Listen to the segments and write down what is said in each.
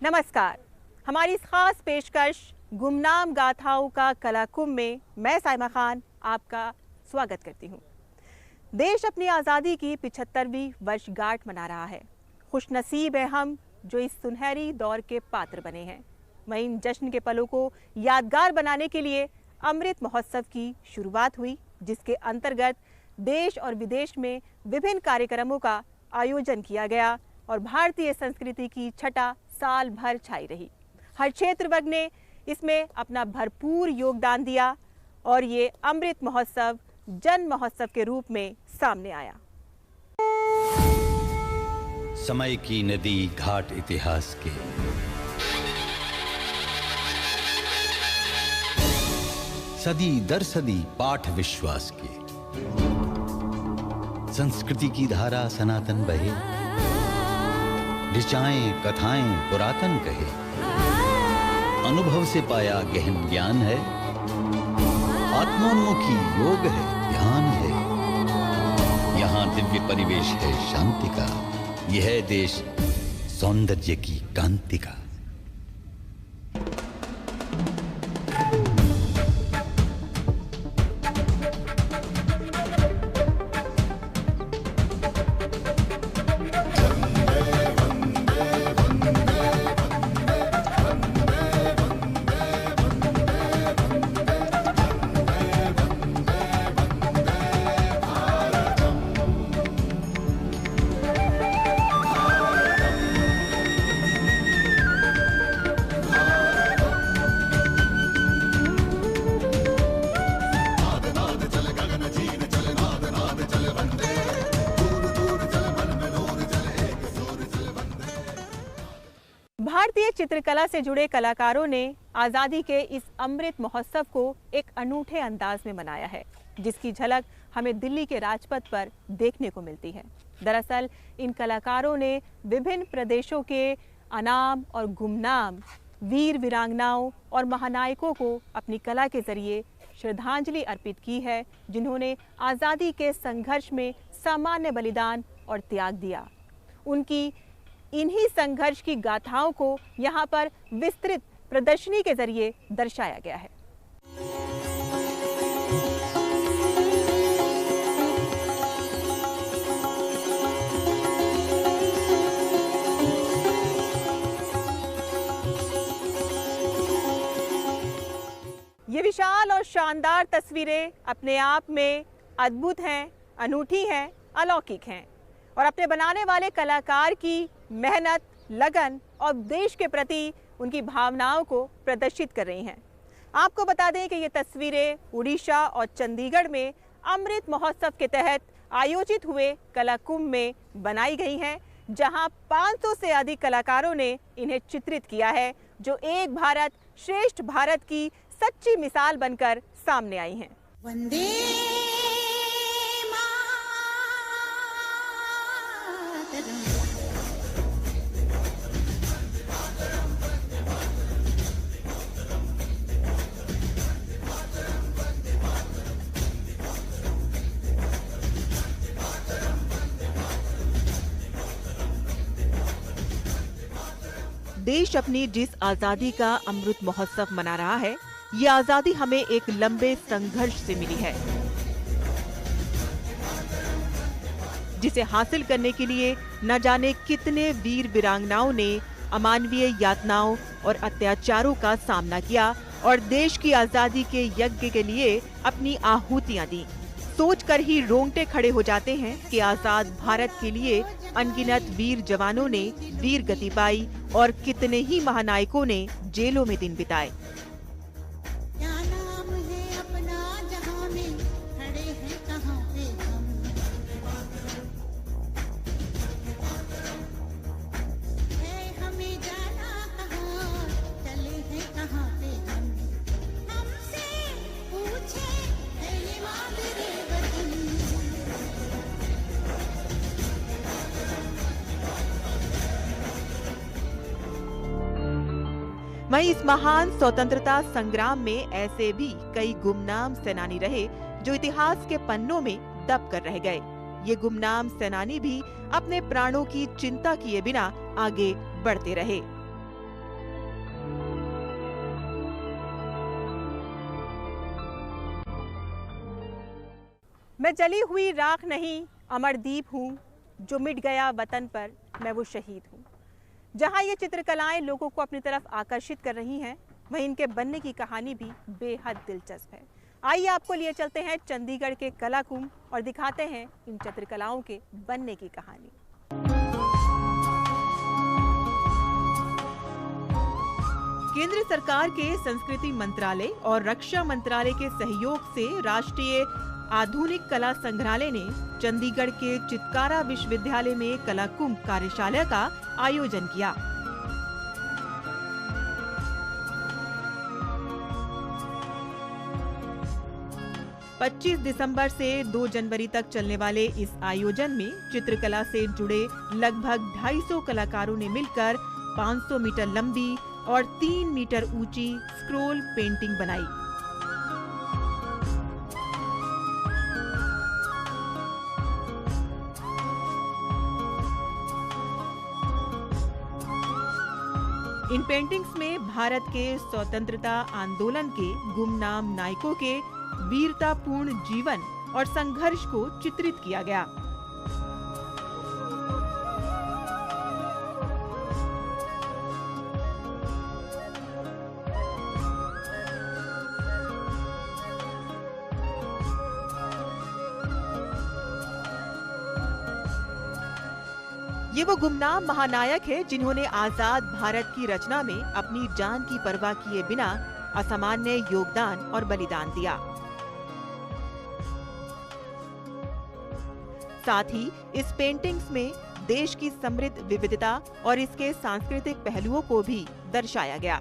नमस्कार। हमारी इस खास पेशकश गुमनाम गाथाओं का कलाकुंभ में मैं साइमा खान आपका स्वागत करती हूँ। देश अपनी आज़ादी की 75वीं वर्षगांठ मना रहा है। खुशनसीब है हम जो इस सुनहरी दौर के पात्र बने हैं। वहीं इन जश्न के पलों को यादगार बनाने के लिए अमृत महोत्सव की शुरुआत हुई, जिसके अंतर्गत देश और विदेश में विभिन्न कार्यक्रमों का आयोजन किया गया और भारतीय संस्कृति की छटा साल भर छाई रही। हर क्षेत्र वर्ग ने इसमें अपना भरपूर योगदान दिया और ये अमृत महोत्सव जन महोत्सव के रूप में सामने आया। समय की नदी घाट इतिहास के, सदी दर सदी पाठ विश्वास के, संस्कृति की धारा सनातन बहे, ऋचाएं कथाएं पुरातन कहे, अनुभव से पाया गहन ज्ञान है, आत्मोन्मुखी योग है, ध्यान है। यहाँ दिव्य परिवेश है शांति का, यह है देश सौंदर्य की कांति का। भारतीय चित्रकला से जुड़े कलाकारों ने आज़ादी के इस अमृत महोत्सव को एक अनूठे अंदाज में मनाया है, जिसकी झलक हमें दिल्ली के राजपथ पर देखने को मिलती है। दरअसल इन कलाकारों ने विभिन्न प्रदेशों के अनाम और गुमनाम वीर वीरांगनाओं और महानायकों को अपनी कला के जरिए श्रद्धांजलि अर्पित की है, जिन्होंने आज़ादी के संघर्ष में सामान्य बलिदान और त्याग दिया। उनकी इन्हीं संघर्ष की गाथाओं को यहाँ पर विस्तृत प्रदर्शनी के जरिए दर्शाया गया है। ये विशाल और शानदार तस्वीरें अपने आप में अद्भुत हैं, अनूठी हैं, अलौकिक हैं और अपने बनाने वाले कलाकार की मेहनत, लगन और देश के प्रति उनकी भावनाओं को प्रदर्शित कर रही हैं। आपको बता दें कि ये तस्वीरें उड़ीसा और चंडीगढ़ में अमृत महोत्सव के तहत आयोजित हुए कलाकुंभ में बनाई गई हैं, जहां 500 से अधिक कलाकारों ने इन्हें चित्रित किया है, जो एक भारत श्रेष्ठ भारत की सच्ची मिसाल बनकर सामने आई हैं। वंदे देश अपनी जिस आजादी का अमृत महोत्सव मना रहा है, ये आजादी हमें एक लंबे संघर्ष से मिली है, जिसे हासिल करने के लिए न जाने कितने वीर वीरांगनाओं ने अमानवीय यातनाओं और अत्याचारों का सामना किया और देश की आजादी के यज्ञ के लिए अपनी आहुतियां दी। सोचकर ही रोंगटे खड़े हो जाते हैं कि आजाद भारत के लिए अनगिनत वीर जवानों ने वीर गति पाई और कितने ही महानायकों ने जेलों में दिन बिताए। वहीं इस महान स्वतंत्रता संग्राम में ऐसे भी कई गुमनाम सेनानी रहे जो इतिहास के पन्नों में दब कर रह गए। ये गुमनाम सेनानी भी अपने प्राणों की चिंता किए बिना आगे बढ़ते रहे। मैं जली हुई राख नहीं, अमरदीप हूँ, जो मिट गया वतन पर मैं वो शहीद हूँ। जहाँ ये चित्रकलाएं लोगों को अपनी तरफ आकर्षित कर रही हैं, वहीं इनके बनने की कहानी भी बेहद दिलचस्प है। आइए आपको लिए चलते हैं चंडीगढ़ के कला कुंभ और दिखाते हैं इन चित्रकलाओं के बनने की कहानी। केंद्र सरकार के संस्कृति मंत्रालय और रक्षा मंत्रालय के सहयोग से राष्ट्रीय आधुनिक कला संग्रहालय ने चंडीगढ़ के चितकारा विश्वविद्यालय में कला कुंभ कार्यशाला का आयोजन किया। पच्चीस दिसंबर से 2 जनवरी तक चलने वाले इस आयोजन में चित्रकला से जुड़े लगभग 250 कलाकारों ने मिलकर 500 मीटर लंबी और 3 मीटर ऊंची स्क्रोल पेंटिंग बनाई। इन पेंटिंग्स में भारत के स्वतंत्रता आंदोलन के गुमनाम नायकों के वीरतापूर्ण जीवन और संघर्ष को चित्रित किया गया। ये वो गुमनाम महानायक है जिन्होंने आजाद भारत की रचना में अपनी जान की परवाह किए बिना असामान्य योगदान और बलिदान दिया। साथ ही इस पेंटिंग्स में देश की समृद्ध विविधता और इसके सांस्कृतिक पहलुओं को भी दर्शाया गया।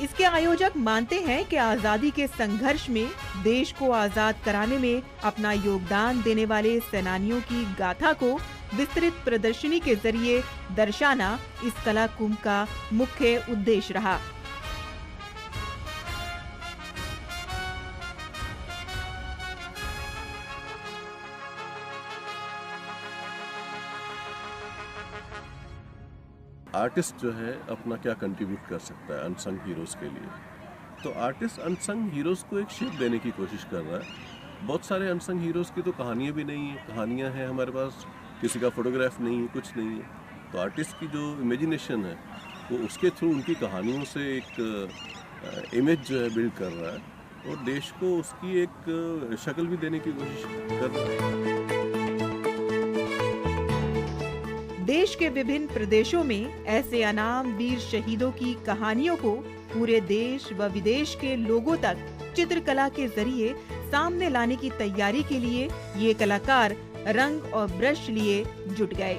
इसके आयोजक मानते हैं कि आजादी के संघर्ष में देश को आजाद कराने में अपना योगदान देने वाले सेनानियों की गाथा को विस्तृत प्रदर्शनी के जरिए दर्शाना इस कला कुंभ का मुख्य उद्देश्य रहा। आर्टिस्ट जो है अपना क्या कंट्रीब्यूट कर सकता है अनसंग हीरोज़ के लिए, तो आर्टिस्ट अनसंग हीरोज़ को एक शेप देने की कोशिश कर रहा है। बहुत सारे अनसंग हीरोज़ की तो कहानियाँ भी नहीं है, कहानियाँ हैं हमारे पास, किसी का फोटोग्राफ नहीं है, कुछ नहीं है। तो आर्टिस्ट की जो इमेजिनेशन है वो उसके थ्रू उनकी कहानियों से एक इमेज जो है बिल्ड कर रहा है और देश को उसकी एक शक्ल भी देने की कोशिश कर रहा है। देश के विभिन्न प्रदेशों में ऐसे अनाम वीर शहीदों की कहानियों को पूरे देश व विदेश के लोगों तक चित्रकला के जरिए सामने लाने की तैयारी के लिए ये कलाकार रंग और ब्रश लिए जुट गए।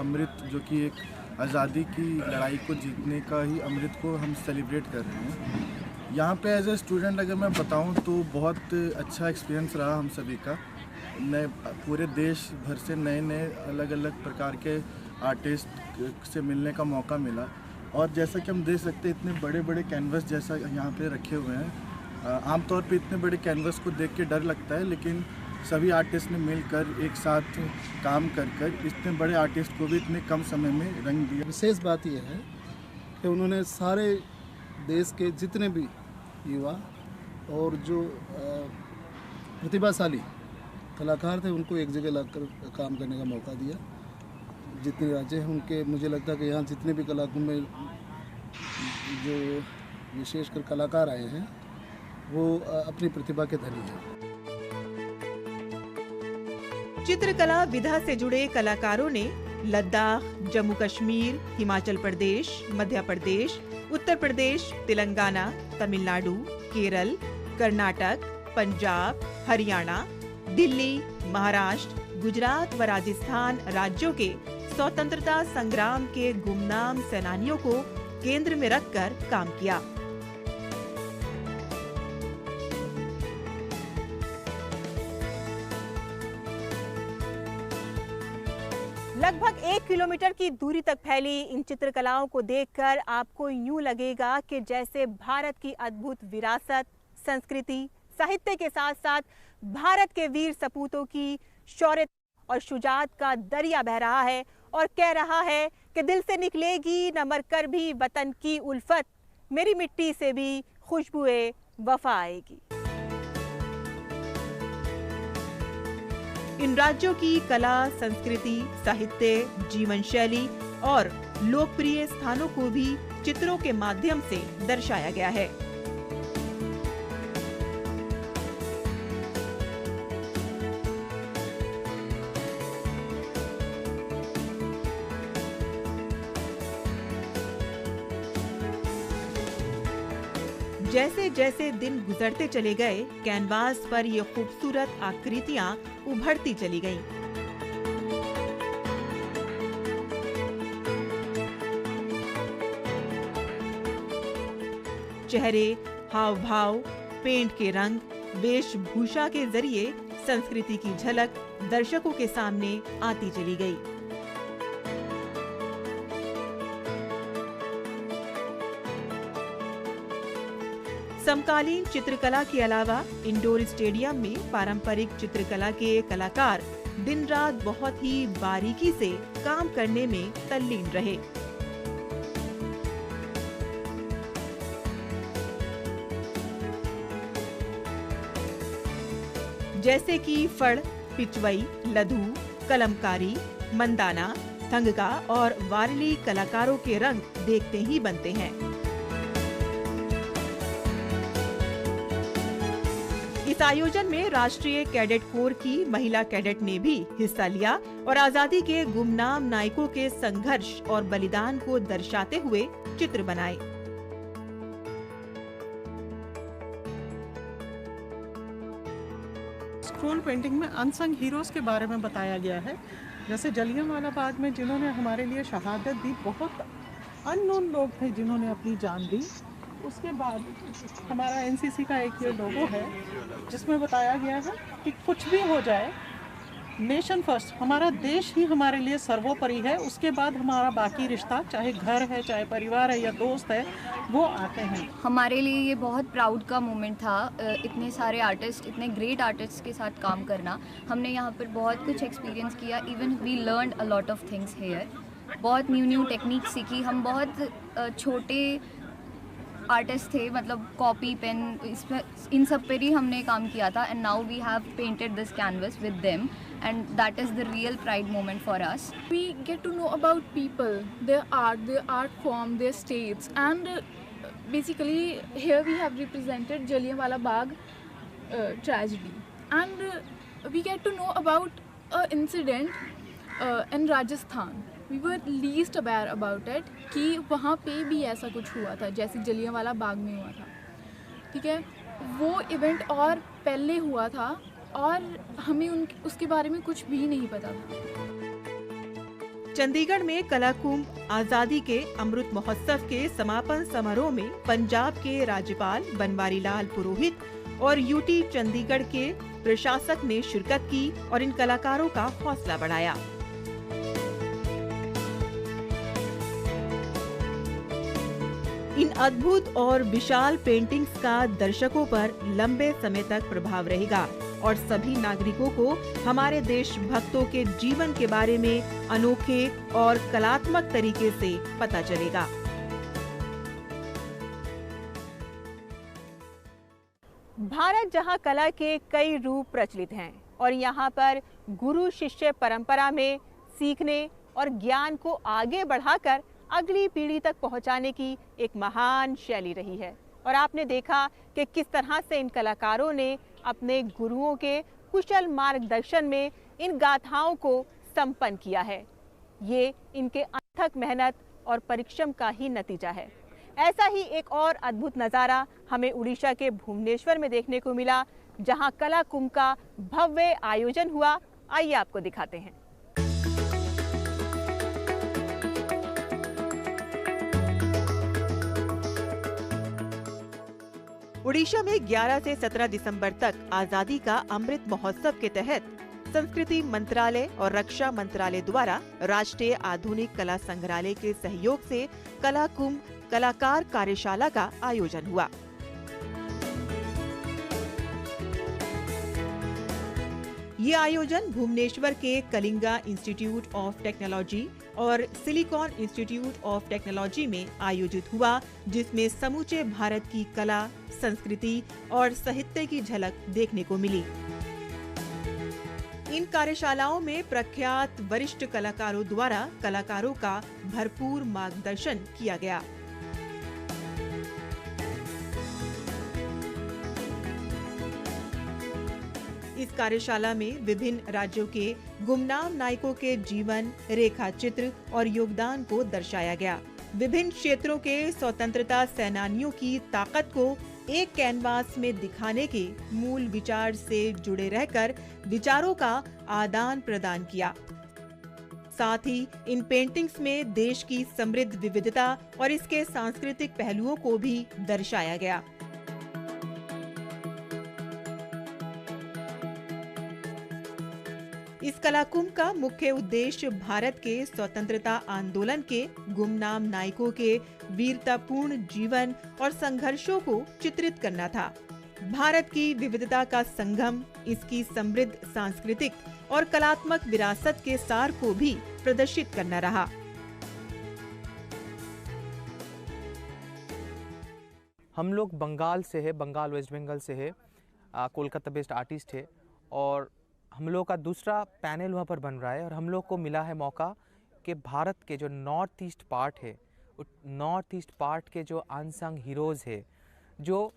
अमृत जो कि एक आज़ादी की लड़ाई को जीतने का ही अमृत को हम सेलिब्रेट कर रहे हैं। यहाँ पे एज ए स्टूडेंट अगर मैं बताऊँ तो बहुत अच्छा एक्सपीरियंस रहा हम सभी का। नए पूरे देश भर से नए नए अलग अलग प्रकार के आर्टिस्ट से मिलने का मौका मिला और जैसा कि हम देख सकते हैं इतने बड़े बड़े कैनवस जैसा यहाँ पे रखे हुए हैं। आमतौर पे इतने बड़े कैनवस को देख के डर लगता है, लेकिन सभी आर्टिस्ट ने मिलकर एक साथ काम कर इतने बड़े आर्टिस्ट को भी इतने कम समय में रंग दिया। विशेष बात यह है कि उन्होंने सारे देश के जितने भी युवा और जो प्रतिभाशाली कलाकार थे उनको एक जगह लाकर काम करने का मौका दिया। जितने राज्य हैं उनके, मुझे लगता है कि यहाँ जितने भी कलाकुंभ में जो विशेषकर कलाकार आए हैं वो अपनी प्रतिभा के धनी हैं। चित्रकला विधा से जुड़े कलाकारों ने लद्दाख, जम्मू कश्मीर, हिमाचल प्रदेश, मध्य प्रदेश, उत्तर प्रदेश, तेलंगाना, तमिलनाडु, केरल, कर्नाटक, पंजाब, हरियाणा, दिल्ली, महाराष्ट्र, गुजरात व राजस्थान राज्यों के स्वतंत्रता संग्राम के गुमनाम सेनानियों को केंद्र में रखकर काम किया। लगभग 1 किलोमीटर की दूरी तक फैली इन चित्रकलाओं को देखकर आपको यूं लगेगा कि जैसे भारत की अद्भुत विरासत, संस्कृति, साहित्य के साथ साथ भारत के वीर सपूतों की शौर्य और शुजाअत का दरिया बह रहा है और कह रहा है कि दिल से निकलेगी न मरकर भी वतन की उल्फत, मेरी मिट्टी से भी खुशबुए वफा आएगी। इन राज्यों की कला, संस्कृति, साहित्य, जीवन शैली और लोकप्रिय स्थानों को भी चित्रों के माध्यम से दर्शाया गया है। जैसे जैसे दिन गुजरते चले गए, कैनवास पर ये खूबसूरत आकृतियां उभरती चली गईं। चेहरे, हाव भाव, पेंट के रंग, वेशभूषा के जरिए संस्कृति की झलक दर्शकों के सामने आती चली गई। समकालीन चित्रकला के अलावा इंडोर स्टेडियम में पारंपरिक चित्रकला के कलाकार दिन रात बहुत ही बारीकी से काम करने में तल्लीन रहे। जैसे कि फड़, पिचवई, लधु, कलमकारी, मंदाना, थंगका और वारली कलाकारों के रंग देखते ही बनते हैं। इस आयोजन में राष्ट्रीय कैडेट कोर की महिला कैडेट ने भी हिस्सा लिया और आजादी के गुमनाम नायकों के संघर्ष और बलिदान को दर्शाते हुए चित्र बनाए। स्क्रोल पेंटिंग में अनसंग हीरोज के बारे में बताया गया है। जैसे जलियांवाला बाग में जिन्होंने हमारे लिए शहादत दी, बहुत अननोन लोग थे जिन्होंने अपनी जान दी। उसके बाद हमारा एनसीसी का एक ये लोगो है जिसमें बताया गया है कि कुछ भी हो जाए, नेशन फर्स्ट, हमारा देश ही हमारे लिए सर्वोपरि है। उसके बाद हमारा बाकी रिश्ता, चाहे घर है, चाहे परिवार है या दोस्त है, वो आते हैं। हमारे लिए ये बहुत प्राउड का मोमेंट था, इतने सारे आर्टिस्ट, इतने ग्रेट आर्टिस्ट के साथ काम करना। हमने यहाँ पर बहुत कुछ एक्सपीरियंस किया। Even we learned a lot of things here. बहुत न्यू टेक्निक सीखी। हम बहुत छोटे आर्टिस्ट थे, मतलब कॉपी, पेन, इसमें इन सब पर ही हमने काम किया था। And now we have painted this canvas with them and that is the real pride moment for us. We get to know about people, their art form, their states, and basically here we have represented Jallianwala Bagh tragedy, and we get to know about an incident in Rajasthan. We were least aware about it कि वहाँ पे भी ऐसा कुछ हुआ था जैसे जलियांवाला बाग में हुआ था। ठीक है, वो इवेंट और पहले हुआ था और हमें उसके बारे में कुछ भी नहीं पता था। चंडीगढ़ में कला कुंभ आजादी के अमृत महोत्सव के समापन समारोह में पंजाब के राज्यपाल बनवारी लाल पुरोहित और यूटी चंडीगढ़ के प्रशासक ने शिरकत की और इन कलाकारों का हौसला बढ़ाया। इन अद्भुत और विशाल पेंटिंग्स का दर्शकों पर लंबे समय तक प्रभाव रहेगा और सभी नागरिकों को हमारे देशभक्तों के जीवन के बारे में अनोखे और कलात्मक तरीके से पता चलेगा। भारत जहां कला के कई रूप प्रचलित हैं और यहां पर गुरु शिष्य परंपरा में सीखने और ज्ञान को आगे बढ़ाकर अगली पीढ़ी तक पहुंचाने की एक महान शैली रही है। और आपने देखा कि किस तरह से इन कलाकारों ने अपने गुरुओं के कुशल मार्गदर्शन में इन गाथाओं को संपन्न किया है। ये इनके अथक मेहनत और परिश्रम का ही नतीजा है। ऐसा ही एक और अद्भुत नज़ारा हमें उड़ीसा के भुवनेश्वर में देखने को मिला, जहां कला कुंभ का भव्य आयोजन हुआ। आइए आपको दिखाते हैं। उड़ीसा में 11 से 17 दिसंबर तक आजादी का अमृत महोत्सव के तहत संस्कृति मंत्रालय और रक्षा मंत्रालय द्वारा राष्ट्रीय आधुनिक कला संग्रहालय के सहयोग से कला कुंभ कलाकार कार्यशाला का आयोजन हुआ। ये आयोजन भुवनेश्वर के कलिंगा इंस्टीट्यूट ऑफ टेक्नोलॉजी और सिलिकॉन इंस्टीट्यूट ऑफ टेक्नोलॉजी में आयोजित हुआ, जिसमें समूचे भारत की कला, संस्कृति और साहित्य की झलक देखने को मिली। इन कार्यशालाओं में प्रख्यात वरिष्ठ कलाकारों द्वारा कलाकारों का भरपूर मार्गदर्शन किया गया। इस कार्यशाला में विभिन्न राज्यों के गुमनाम नायकों के जीवन, रेखा चित्र और योगदान को दर्शाया गया। विभिन्न क्षेत्रों के स्वतंत्रता सेनानियों की ताकत को एक कैनवास में दिखाने के मूल विचार से जुड़े रहकर विचारों का आदान प्रदान किया। साथ ही इन पेंटिंग्स में देश की समृद्ध विविधता और इसके सांस्कृतिक पहलुओं को भी दर्शाया गया। इस कलाकुंभ का मुख्य उद्देश्य भारत के स्वतंत्रता आंदोलन के गुमनाम नायकों के वीरतापूर्ण जीवन और संघर्षों को चित्रित करना था। भारत की विविधता का संगम, इसकी समृद्ध सांस्कृतिक और कलात्मक विरासत के सार को भी प्रदर्शित करना रहा। हम लोग बंगाल से है, बंगाल वेस्ट बंगाल से है, कोलकाता बेस्ड आर्टिस्ट है और हम लोग का दूसरा पैनल वहाँ पर बन रहा है और हम लोग को मिला है मौका कि भारत के जो नॉर्थ ईस्ट पार्ट है, नॉर्थ ईस्ट पार्ट के जो अनसंग हीरोज़ है, जो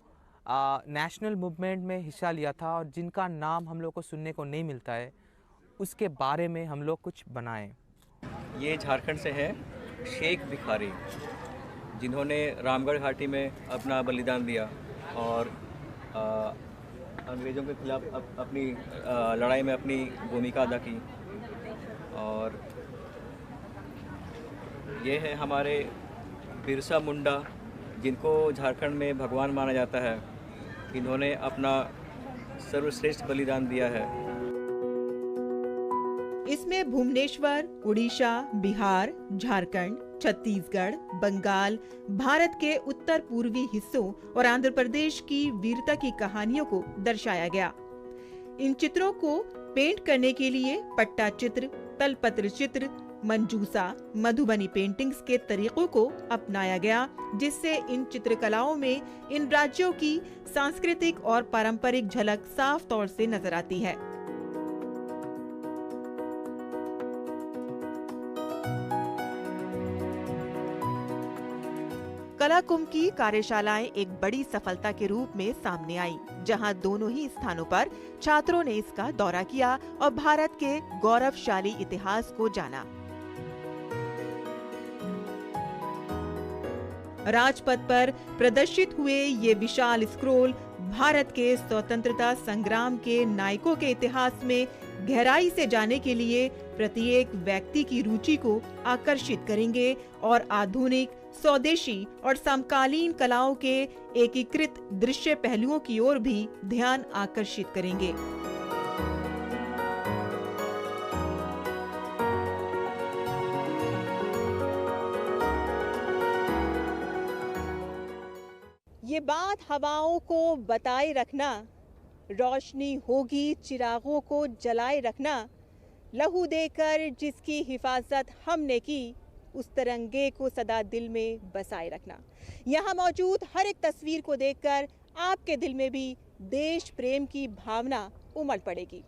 नेशनल मूवमेंट में हिस्सा लिया था और जिनका नाम हम लोग को सुनने को नहीं मिलता है, उसके बारे में हम लोग कुछ बनाएं। ये झारखंड से है शेख भिखारी, जिन्होंने रामगढ़ घाटी में अपना बलिदान दिया और अंग्रेज़ों के खिलाफ अपनी लड़ाई में अपनी भूमिका अदा की। और ये है हमारे बिरसा मुंडा, जिनको झारखंड में भगवान माना जाता है। इन्होंने अपना सर्वश्रेष्ठ बलिदान दिया है। इसमें भुवनेश्वर, उड़ीसा, बिहार, झारखंड, छत्तीसगढ़, बंगाल, भारत के उत्तर पूर्वी हिस्सों और आंध्र प्रदेश की वीरता की कहानियों को दर्शाया गया। इन चित्रों को पेंट करने के लिए पट्टा चित्र, तलपत्र चित्र, मंजूसा, मधुबनी पेंटिंग्स के तरीकों को अपनाया गया, जिससे इन चित्रकलाओं में इन राज्यों की सांस्कृतिक और पारंपरिक झलक साफ तौर से नजर आती है। कला कुंभ की कार्यशालाएं एक बड़ी सफलता के रूप में सामने आई, जहां दोनों ही स्थानों पर छात्रों ने इसका दौरा किया और भारत के गौरवशाली इतिहास को जाना। राजपथ पर प्रदर्शित हुए ये विशाल स्क्रोल भारत के स्वतंत्रता संग्राम के नायकों के इतिहास में गहराई से जाने के लिए प्रत्येक व्यक्ति की रुचि को आकर्षित करेंगे और आधुनिक, स्वदेशी और समकालीन कलाओं के एकीकृत दृश्य पहलुओं की ओर भी ध्यान आकर्षित करेंगे। ये बात हवाओं को बताए रखना, रोशनी होगी चिरागों को जलाए रखना, लहू देकर जिसकी हिफाजत हमने की, उस तिरंगे को सदा दिल में बसाए रखना। यहाँ मौजूद हर एक तस्वीर को देखकर आपके दिल में भी देश प्रेम की भावना उमड़ पड़ेगी।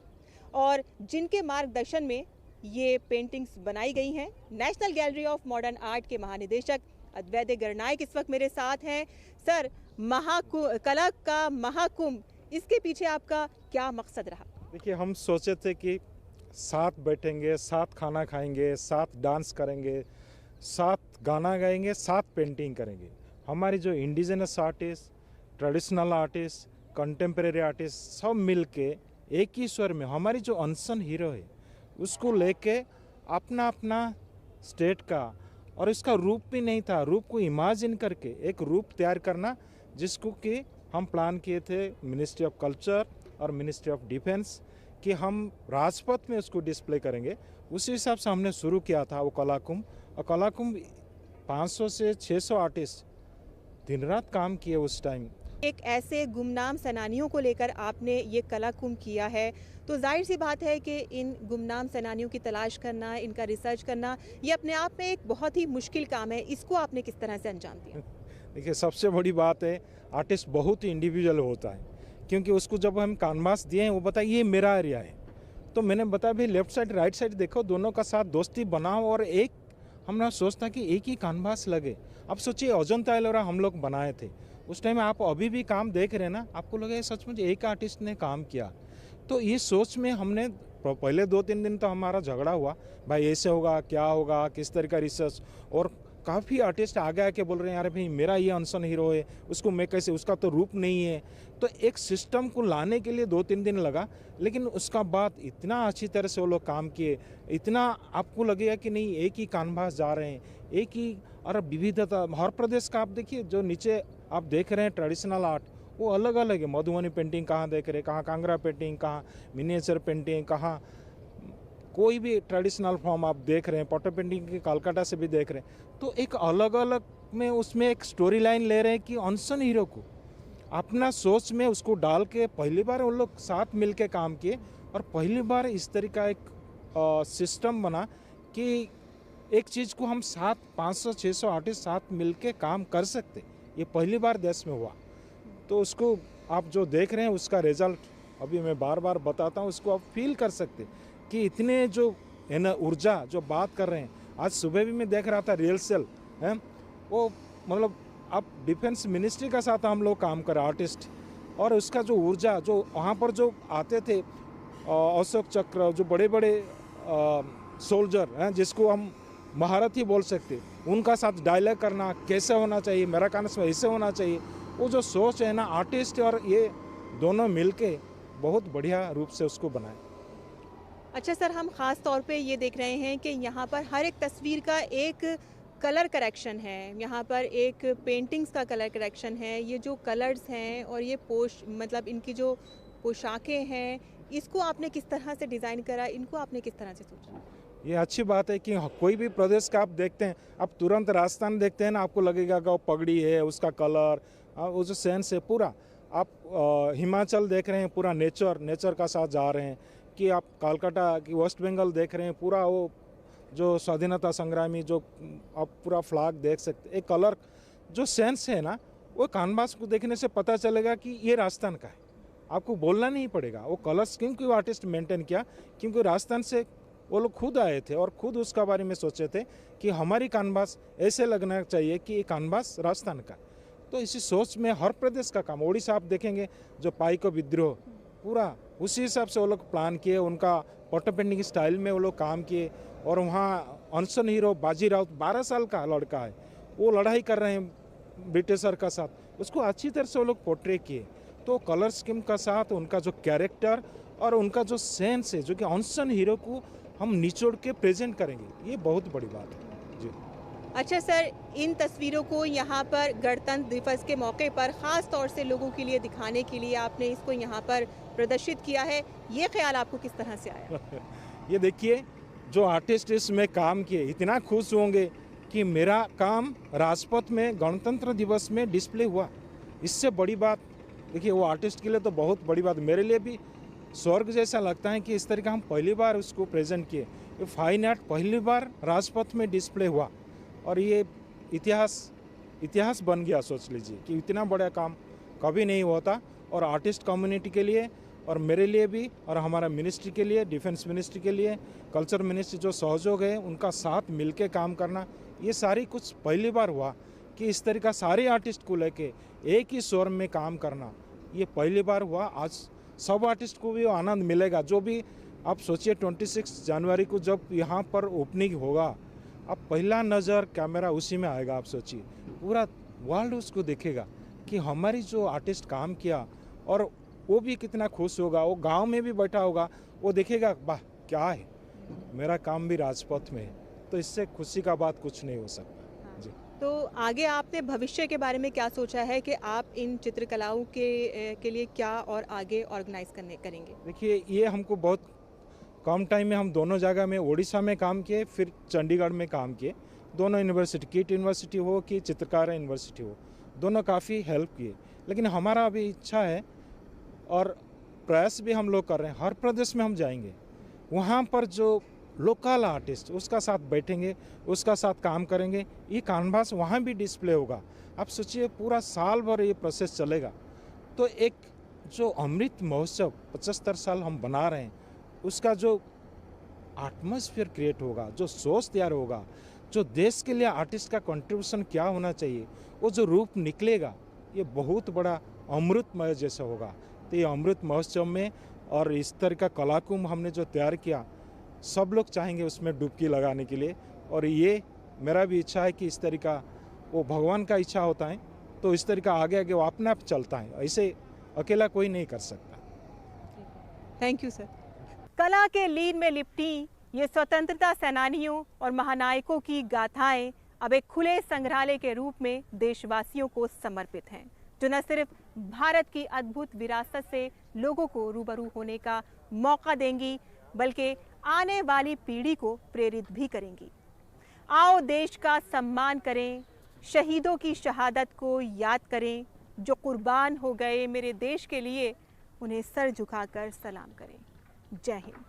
और जिनके मार्गदर्शन में ये पेंटिंग्स बनाई गई हैं, national gallery of modern art के महानिदेशक अद्वैत गणनायक इस वक्त मेरे साथ हैं। सर, कला का महाकुंभ, इसके पीछे आपका क्या मकसद रहा? देखिए, हम सोचे थे कि साथ बैठेंगे, साथ खाना खाएंगे, साथ डांस करेंगे, साथ गाना गाएंगे, साथ पेंटिंग करेंगे। हमारी जो indigenous artist, traditional artist, contemporary artist सब मिल के एक ही स्वर में हमारी जो अनसन हीरो है उसको लेके अपना अपना स्टेट का, और इसका रूप भी नहीं था, रूप को इमेजिन करके एक रूप तैयार करना, जिसको कि हम प्लान किए थे मिनिस्ट्री ऑफ कल्चर और मिनिस्ट्री ऑफ डिफेंस कि हम राजपथ में उसको डिस्प्ले करेंगे। उसी हिसाब से हमने शुरू किया था वो कलाकुंभ, और कलाकुंभ 500 से 600 आर्टिस्ट दिन रात काम किए उस टाइम। एक ऐसे गुमनाम सेनानियों को लेकर आपने ये कला कुंभ किया है, तो जाहिर सी बात है कि इन गुमनाम सेनानियों की तलाश करना, इनका रिसर्च करना, ये अपने आप में एक बहुत ही मुश्किल काम है। इसको आपने किस तरह से अंजाम दिया? देखिए, सबसे बड़ी बात है आर्टिस्ट बहुत ही इंडिविजुअल होता है, क्योंकि उसको जब हम कानवास दिए हैं वो बताए ये मेरा एरिया है, तो मैंने बताया भाई लेफ्ट साइड राइट साइड देखो, दोनों का साथ दोस्ती बनाओ और एक हमारा सोचता कि एक ही कानवास लगे। अब सोचिए अजंता एलोरा हम लोग बनाए थे उस टाइम, आप अभी भी काम देख रहे हैं ना, आपको लगे सचमुच एक आर्टिस्ट ने काम किया। तो ये सोच में हमने पहले 2-3 दिन तो हमारा झगड़ा हुआ, भाई ऐसे होगा क्या होगा, किस तरह का रिसर्च, और काफ़ी आर्टिस्ट आगे आके बोल रहे हैं यार भाई मेरा ये अनसन हीरो है, उसको मैं कैसे, उसका तो रूप नहीं है। तो एक सिस्टम को लाने के लिए 2-3 दिन लगा, लेकिन उसका बाद इतना अच्छी तरह से वो लोग काम किए, इतना आपको लगेगा कि नहीं एक ही कानवास जा रहे हैं, एक ही, और विविधता हर प्रदेश का। आप देखिए जो नीचे आप देख रहे हैं ट्रेडिशनल आर्ट वो अलग अलग है, मधुबनी पेंटिंग कहाँ देख रहे हैं, कहाँ कांगड़ा पेंटिंग, कहाँ मिनिएचर पेंटिंग, कहाँ कोई भी ट्रेडिशनल फॉर्म आप देख रहे हैं, पॉटर पेंटिंग की कलकत्ता से भी देख रहे हैं। तो एक अलग अलग में उसमें एक स्टोरी लाइन ले रहे हैं कि अनसन हीरो को अपना सोच में उसको डाल के पहली बार उन लोग साथ मिल के काम किए, और पहली बार इस तरह का एक सिस्टम बना कि एक चीज़ को हम 500-600 आर्टिस्ट साथ मिल के काम कर सकते, ये पहली बार देश में हुआ। तो उसको आप जो देख रहे हैं उसका रिजल्ट अभी मैं बार बार बताता हूँ, उसको आप फील कर सकते कि इतने जो है ना ऊर्जा जो बात कर रहे हैं। आज सुबह भी मैं देख रहा था रिहर्सल है, वो मतलब अब डिफेंस मिनिस्ट्री का साथ हम लोग काम कर आर्टिस्ट, और उसका जो ऊर्जा जो वहाँ पर जो आते थे अशोक चक्र, जो बड़े बड़े सोल्जर हैं जिसको हम महारथी बोल सकते, उनका साथ डायलॉग करना कैसे होना चाहिए, मेरा कानस में ऐसे होना चाहिए, वो जो सोच है ना आर्टिस्ट और ये दोनों मिलके बहुत बढ़िया रूप से उसको बनाए। अच्छा सर, हम ख़ास तौर पे ये देख रहे हैं कि यहाँ पर हर एक तस्वीर का एक कलर करेक्शन है, यहाँ पर एक पेंटिंग्स का कलर करेक्शन है, ये जो कलर्स हैं और ये मतलब इनकी जो पोशाकें हैं, इसको आपने किस तरह से डिज़ाइन करा, इनको आपने किस तरह से सोचा? ये अच्छी बात है कि कोई भी प्रदेश का आप देखते हैं, आप तुरंत राजस्थान देखते हैं ना, आपको लगेगा कि वो पगड़ी है, उसका कलर, वो जो सेंस है पूरा। आप हिमाचल देख रहे हैं, पूरा नेचर का साथ जा रहे हैं, कि आप कलकत्ता की वेस्ट बंगाल देख रहे हैं, पूरा वो जो स्वाधीनता संग्रामी जो आप पूरा फ्लैग देख सकते, एक कलर जो सेंस है ना, वो कानवास को देखने से पता चलेगा कि ये राजस्थान का है, आपको बोलना नहीं पड़ेगा। वो कलर्स क्योंकि आर्टिस्ट मेंटेन किया, क्योंकि राजस्थान से वो लोग खुद आए थे और खुद उसका बारे में सोचे थे कि हमारी कानवास ऐसे लगना चाहिए कि ये कानवास राजस्थान का। तो इसी सोच में हर प्रदेश का काम, ओडिशा आप देखेंगे जो पाइक विद्रोह, पूरा उसी हिसाब से वो लोग प्लान किए, उनका पॉटर पेंटिंग स्टाइल में वो लोग काम किए। और वहाँ अनसन हीरो बाजी राउत 12 साल का लड़का है, वो लड़ाई कर रहे हैं ब्रिटिशर का साथ, उसको अच्छी तरह से वो लोग पोर्ट्रे किए। तो कलर स्कीम का साथ उनका जो कैरेक्टर और उनका जो सेंस है, जो कि अनसन हीरो को हम निचोड़ के प्रेजेंट करेंगे, ये बहुत बड़ी बात है जी। अच्छा सर, इन तस्वीरों को यहाँ पर गणतंत्र दिवस के मौके पर ख़ास तौर से लोगों के लिए दिखाने के लिए आपने इसको यहाँ पर प्रदर्शित किया है, ये ख्याल आपको किस तरह से आया? ये देखिए, जो आर्टिस्ट इसमें काम किए इतना खुश होंगे कि मेरा काम राजपथ में गणतंत्र दिवस में डिस्प्ले हुआ, इससे बड़ी बात देखिए वो आर्टिस्ट के लिए तो बहुत बड़ी बात, मेरे लिए भी स्वर्ग जैसा लगता है कि इस तरह का हम पहली बार उसको प्रेजेंट किए। ये फाइन आर्ट पहली बार राजपथ में डिस्प्ले हुआ और ये इतिहास बन गया। सोच लीजिए कि इतना बड़ा काम कभी नहीं होता, और आर्टिस्ट कम्युनिटी के लिए और मेरे लिए भी और हमारा मिनिस्ट्री के लिए, डिफेंस मिनिस्ट्री के लिए, कल्चर मिनिस्ट्री जो सहयोग है उनका साथ मिलके काम करना, ये सारी कुछ पहली बार हुआ कि इस तरह का सारे आर्टिस्ट को लेके एक ही स्वर में काम करना, ये पहली बार हुआ। आज सब आर्टिस्ट को भी आनंद मिलेगा। जो भी आप सोचिए 26 जनवरी को जब यहाँ पर ओपनिंग होगा, अब पहला नज़र कैमरा उसी में आएगा। आप सोचिए पूरा वर्ल्ड उसको देखेगा कि हमारी जो आर्टिस्ट काम किया, और वो भी कितना खुश होगा। वो गांव में भी बैठा होगा, वो देखेगा वाह क्या है, मेरा काम भी राजपथ में है। तो इससे खुशी का बात कुछ नहीं हो सकता जी। तो आगे आपने भविष्य के बारे में क्या सोचा है कि आप इन चित्रकलाओं के लिए क्या और आगे ऑर्गेनाइज करेंगे? देखिए, ये हमको बहुत कम टाइम में हम दोनों जगह में, उड़ीसा में काम किए, फिर चंडीगढ़ में काम किए। दोनों यूनिवर्सिटी, किट यूनिवर्सिटी हो कि चित्रकार यूनिवर्सिटी हो, दोनों काफ़ी हेल्प किए। लेकिन हमारा अभी इच्छा है और प्रयास भी हम लोग कर रहे हैं, हर प्रदेश में हम जाएंगे, वहाँ पर जो लोकल आर्टिस्ट उसका साथ बैठेंगे, उसका साथ काम करेंगे। ये कानवास वहाँ भी डिस्प्ले होगा। आप सोचिए, पूरा साल भर ये प्रोसेस चलेगा। तो एक जो अमृत महोत्सव 75 साल हम बना रहे हैं, उसका जो एटमॉस्फेयर क्रिएट होगा, जो सोच तैयार होगा, जो देश के लिए आर्टिस्ट का कंट्रीब्यूशन क्या होना चाहिए, वो जो रूप निकलेगा, ये बहुत बड़ा अमृतमय जैसा होगा। तो ये अमृत महोत्सव में और इस तरह का कलाकुंभ हमने जो तैयार किया, सब लोग चाहेंगे उसमें डुबकी लगाने के लिए। और ये मेरा भी इच्छा है कि इस तरीका, वो भगवान का इच्छा होता है तो इस तरीका आगे आगे वो अपने आप चलता है, ऐसे अकेला कोई नहीं कर सकता। Thank you sir. कला के लीन में लिपटी ये स्वतंत्रता सेनानियों और महानायकों की गाथाएं अब एक खुले संग्रहालय के रूप में देशवासियों को समर्पित हैं, जो न सिर्फ भारत की अद्भुत विरासत से लोगों को रूबरू होने का मौका देंगी, बल्कि आने वाली पीढ़ी को प्रेरित भी करेंगी। आओ देश का सम्मान करें, शहीदों की शहादत को याद करें, जो कुर्बान हो गए मेरे देश के लिए, उन्हें सर झुकाकर सलाम करें। जय हिंद।